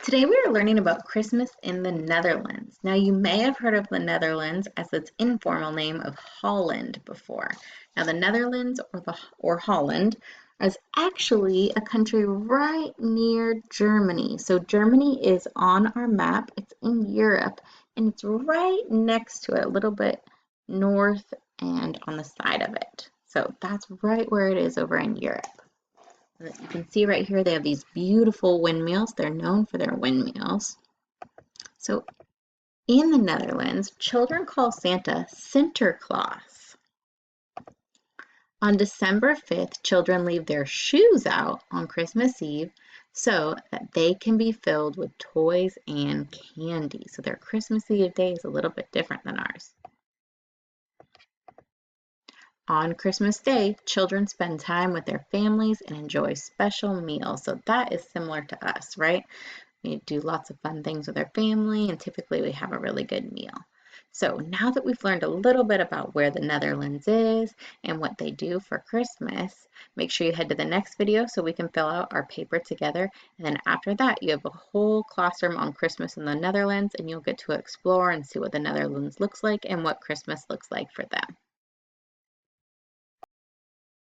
Today we are learning about Christmas in the Netherlands. Now you may have heard of the Netherlands as its informal name of Holland before. Now the Netherlands or Holland is actually a country right near Germany. So Germany is on our map. It's in Europe and it's right next to it, a little bit north and on the side of it. So that's right where it is over in Europe. You can see right here, they have these beautiful windmills. They're known for their windmills. So in the Netherlands, children call Santa Sinterklaas. On December 5th, children leave their shoes out on Christmas Eve so that they can be filled with toys and candy. So their Christmas Eve day is a little bit different than ours. On Christmas Day, children spend time with their families and enjoy special meals. So that is similar to us, right? We do lots of fun things with our family, and typically we have a really good meal. So now that we've learned a little bit about where the Netherlands is and what they do for Christmas, make sure you head to the next video so we can fill out our paper together. And then after that, you have a whole classroom on Christmas in the Netherlands, and you'll get to explore and see what the Netherlands looks like and what Christmas looks like for them.